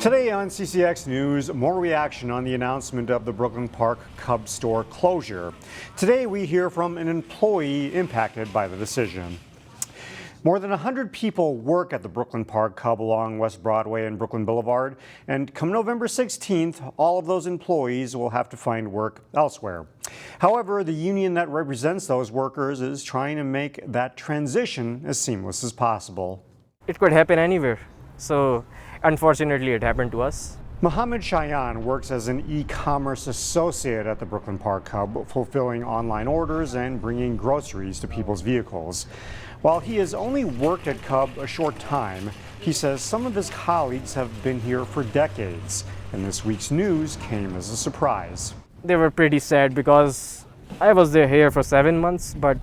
Today on CCX News, more reaction on the announcement of the Brooklyn Park Cub store closure. Today we hear from an employee impacted by the decision. More than 100 people work at the Brooklyn Park Cub along West Broadway and Brooklyn Boulevard, and come November 16th, all of those employees will have to find work elsewhere. However, the union that represents those workers is trying to make that transition as seamless as possible. It could happen anywhere, so unfortunately it happened to us. Mohammed Shayan works as an e-commerce associate at the Brooklyn Park Cub, fulfilling online orders and bringing groceries to people's vehicles. While he has only worked at Cub a short time, he says some of his colleagues have been here for decades, and this week's news came as a surprise. They were pretty sad because I was here for 7 months, but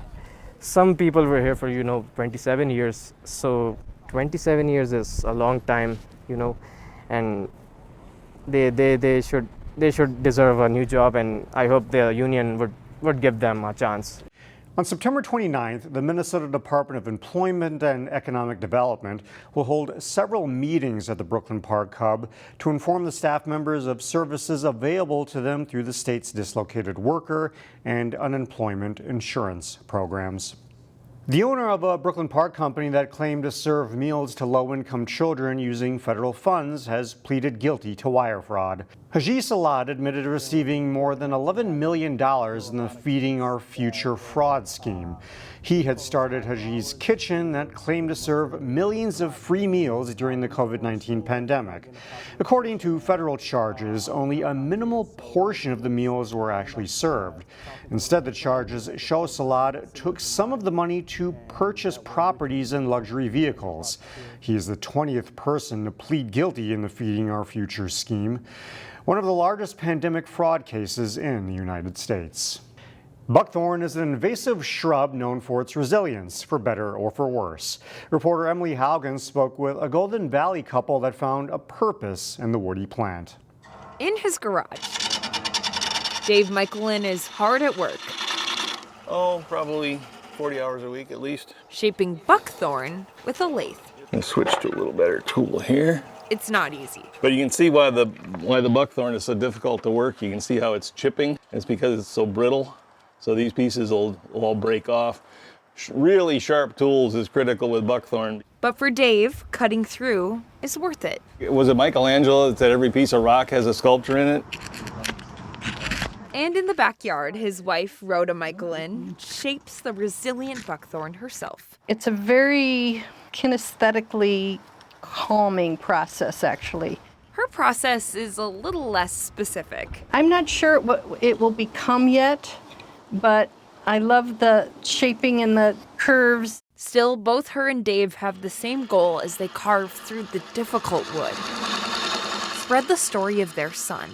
some people were here for 27 years. So 27 years is a long time, and they should deserve a new job, and I hope the union would give them a chance. On September 29th, the Minnesota Department of Employment and Economic Development will hold several meetings at the Brooklyn Park Cub to inform the staff members of services available to them through the state's dislocated worker and unemployment insurance programs. The owner of a Brooklyn Park company that claimed to serve meals to low-income children using federal funds has pleaded guilty to wire fraud. Haji Salad admitted to receiving more than $11 million in the Feeding Our Future fraud scheme. He had started Haji's Kitchen that claimed to serve millions of free meals during the COVID-19 pandemic. According to federal charges, only a minimal portion of the meals were actually served. Instead, the charges show Salad took some of the money to purchase properties and luxury vehicles. He is the 20th person to plead guilty in the Feeding Our Future scheme, one of the largest pandemic fraud cases in the United States. Buckthorn is an invasive shrub known for its resilience, for better or for worse. Reporter Emily Haugen spoke with a Golden Valley couple that found a purpose in the woody plant. In his garage, Dave Michelin is hard at work. Probably 40 hours a week at least. Shaping buckthorn with a lathe. I switched to a little better tool here. It's not easy. But you can see why the buckthorn is so difficult to work. You can see how it's chipping. It's because it's so brittle. So these pieces will all break off. Really sharp tools is critical with buckthorn. But for Dave, cutting through is worth it. Was it Michelangelo that said every piece of rock has a sculpture in it? And in the backyard, his wife, Rhoda Michelin, shapes the resilient buckthorn herself. It's a very kinesthetically calming process, actually. Her process is a little less specific. I'm not sure what it will become yet, but I love the shaping and the curves. Still, both her and Dave have the same goal as they carve through the difficult wood. Spread the story of their son,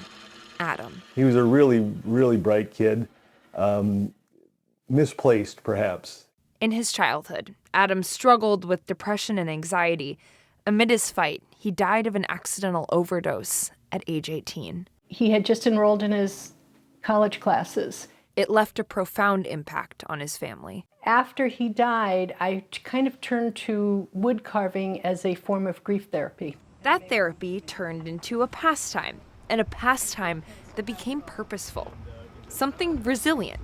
Adam. He was a really, really bright kid. Misplaced, perhaps. In his childhood, Adam struggled with depression and anxiety. Amid his fight, he died of an accidental overdose at age 18. He had just enrolled in his college classes. It left a profound impact on his family. After he died, I kind of turned to wood carving as a form of grief therapy. That therapy turned into a pastime, and a pastime that became purposeful. Something resilient,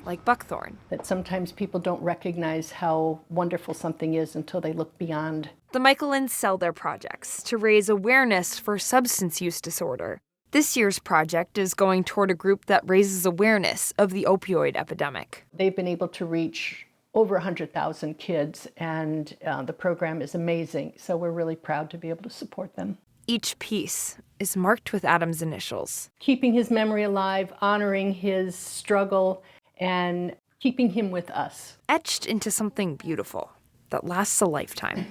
like buckthorn. That sometimes people don't recognize how wonderful something is until they look beyond. The Michelins sell their projects to raise awareness for substance use disorder. This year's project is going toward a group that raises awareness of the opioid epidemic. They've been able to reach over 100,000 kids, and the program is amazing, so we're really proud to be able to support them. Each piece is marked with Adam's initials. Keeping his memory alive, honoring his struggle, and keeping him with us. Etched into something beautiful that lasts a lifetime.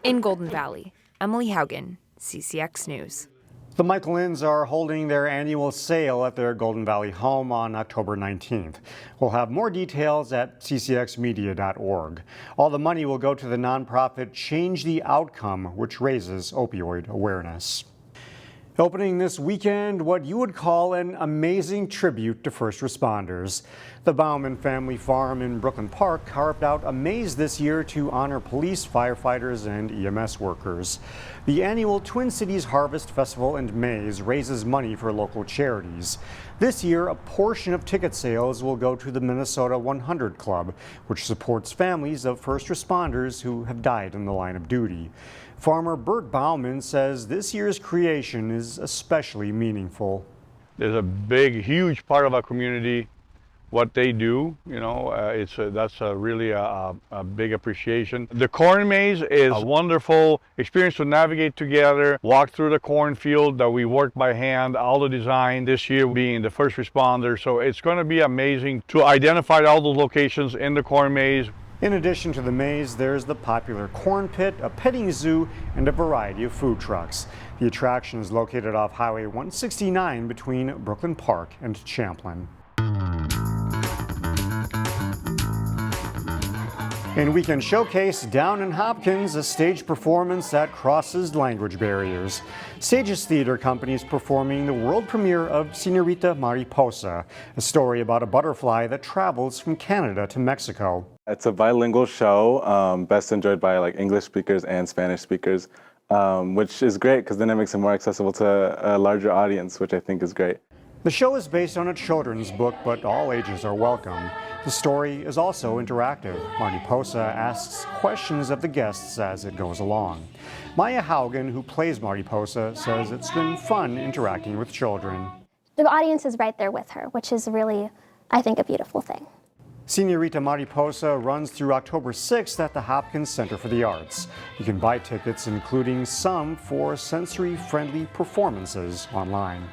In Golden Valley, Emily Haugen, CCX News. The Michelins are holding their annual sale at their Golden Valley home on October 19th. We'll have more details at ccxmedia.org. All the money will go to the nonprofit Change the Outcome, which raises opioid awareness. Opening this weekend, what you would call an amazing tribute to first responders. The Bauman family farm in Brooklyn Park carved out a maze this year to honor police, firefighters, and EMS workers. The annual Twin Cities Harvest Festival and Maze raises money for local charities. This year, a portion of ticket sales will go to the Minnesota 100 Club, which supports families of first responders who have died in the line of duty. Farmer Bert Bauman says this year's creation is especially meaningful. There's a big, huge part of our community, what they do, that's really a big appreciation. The corn maze is a wonderful experience to navigate together, walk through the cornfield that we work by hand, all the design this year being the first responder. So it's going to be amazing to identify all those locations in the corn maze. In addition to the maze, there's the popular corn pit, a petting zoo, and a variety of food trucks. The attraction is located off Highway 169 between Brooklyn Park and Champlin. In Weekend Showcase, down in Hopkins, a stage performance that crosses language barriers. Stages Theater Company is performing the world premiere of Senorita Mariposa, a story about a butterfly that travels from Canada to Mexico. It's a bilingual show, best enjoyed by English speakers and Spanish speakers, which is great because then it makes it more accessible to a larger audience, which I think is great. The show is based on a children's book, but all ages are welcome. The story is also interactive. Mariposa asks questions of the guests as it goes along. Maya Haugen, who plays Mariposa, says it's been fun interacting with children. The audience is right there with her, which is really, I think, a beautiful thing. Senorita Mariposa runs through October 6th at the Hopkins Center for the Arts. You can buy tickets, including some for sensory-friendly performances, online.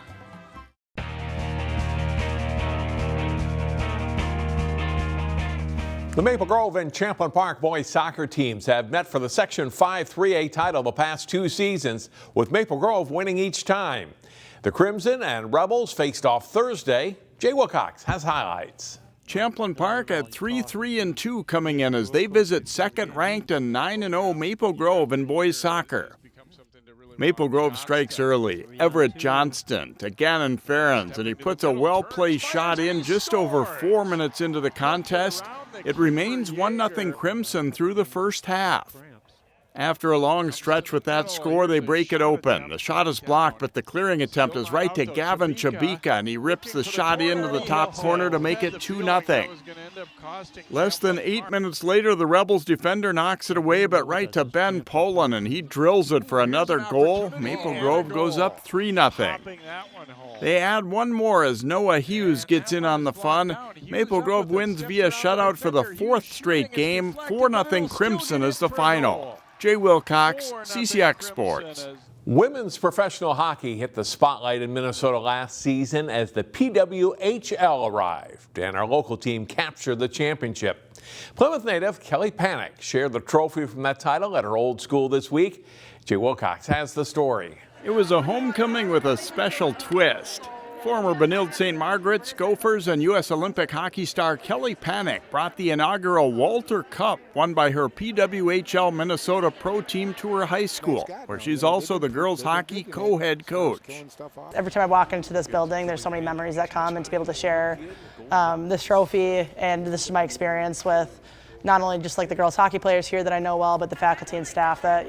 The Maple Grove and Champlin Park boys soccer teams have met for the Section 5 3A title the past 2 seasons, with Maple Grove winning each time. The Crimson and Rebels faced off Thursday. Jay Wilcox has highlights. Champlin Park at 3-3-2 coming in as they visit second-ranked and 9-0 Maple Grove in boys soccer. Maple Grove strikes early. Everett Johnston to Gannon Ferrens, and he puts a well-placed shot in just over 4 minutes into the contest. It remains 1-0 Crimson through the first half. After a long stretch with that score, they break it open. The shot is blocked, but the clearing attempt is right to Gavin Chabika, and he rips the shot into the top corner to make it 2-0. Less than 8 minutes later, the Rebels defender knocks it away, but right to Ben Poland, and he drills it for another goal. Maple Grove goes up 3-0. They add one more as Noah Hughes gets in on the fun. Maple Grove wins via shutout for the 4th straight game. 4-0 Crimson is the final. Jay Wilcox, CCX Sports. Women's professional hockey hit the spotlight in Minnesota last season as the PWHL arrived, and our local team captured the championship. Plymouth native Kelly Pannek shared the trophy from that title at her old school this week. Jay Wilcox has the story. It was a homecoming with a special twist. Former Benilde St. Margaret's, Gophers, and U.S. Olympic hockey star Kelly Pannek brought the inaugural Walter Cup, won by her PWHL Minnesota Pro Team to her high school, where she's also the girls' hockey co-head coach. Every time I walk into this building, there's so many memories that come, and to be able to share this trophy, and this is my experience with not only just the girls' hockey players here that I know well, but the faculty and staff that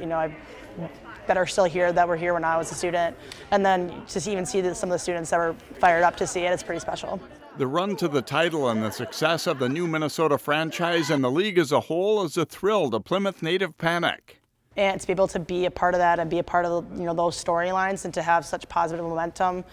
that are still here, that were here when I was a student. And then to even see some of the students that were fired up to see it, it's pretty special. The run to the title and the success of the new Minnesota franchise and the league as a whole is a thrill to Plymouth native Pannek. And to be able to be a part of that and be a part of those storylines, and to have such positive momentum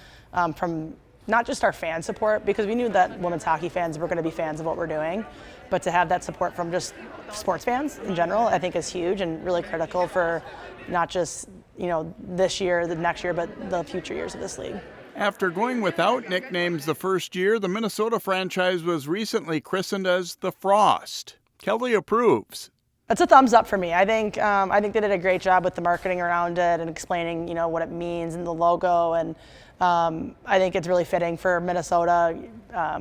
from not just our fan support, because we knew that women's hockey fans were going to be fans of what we're doing, but to have that support from just sports fans in general, I think is huge and really critical for not just this year, the next year, but the future years of this league. After going without nicknames the first year, the Minnesota franchise was recently christened as the Frost. Kelly approves. That's a thumbs up for me. I think they did a great job with the marketing around it and explaining what it means and the logo, and I think it's really fitting for Minnesota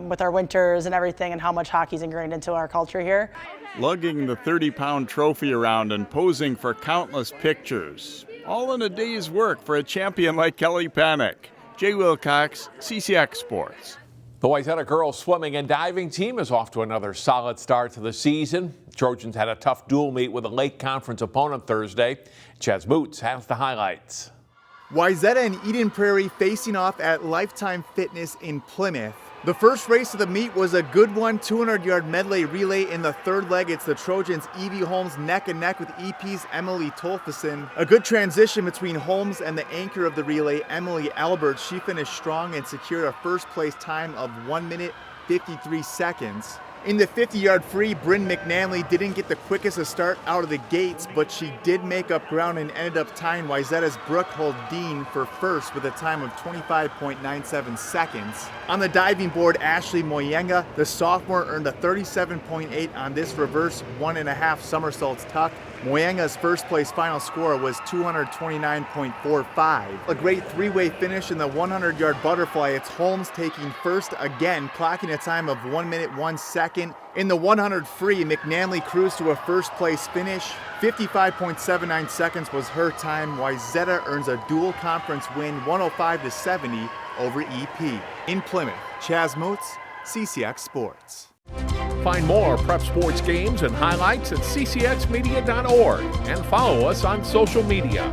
with our winters and everything, and how much hockey's ingrained into our culture here. Lugging the 30-pound trophy around and posing for countless pictures, All in a day's work for a champion like Kelly Pannek. Jay Wilcox, CCX Sports. The Wayzata girls swimming and diving team is off to another solid start to the season. Trojans had a tough dual meet with a Lake Conference opponent Thursday. Chaz Moots has the highlights. Wayzata and Eden Prairie facing off at Lifetime Fitness in Plymouth. The first race of the meet was a good one, 200-yard medley relay. In the third leg, it's the Trojans' Evie Holmes neck and neck with EP's Emily Tolfeson. A good transition between Holmes and the anchor of the relay, Emily Albert. She finished strong and secured a first place time of 1 minute 53 seconds. In the 50-yard free, Bryn McNanley didn't get the quickest of start out of the gates, but she did make up ground and ended up tying Wayzata's Brooke Huldeen for first with a time of 25.97 seconds. On the diving board, Ashley Moyenga, the sophomore, earned a 37.8 on this reverse 1.5 somersaults tuck. Moyenga's first place final score was 229.45. A great three-way finish in the 100-yard butterfly. It's Holmes taking first again, clocking a time of 1 minute 1 second. In the 100 free, McNanley cruised to a first place finish. 55.79 seconds was her time. Wayzata earns a dual conference win, 105-70 over EP. In Plymouth, Chaz Moots, CCX Sports. Find more prep sports games and highlights at ccxmedia.org and follow us on social media.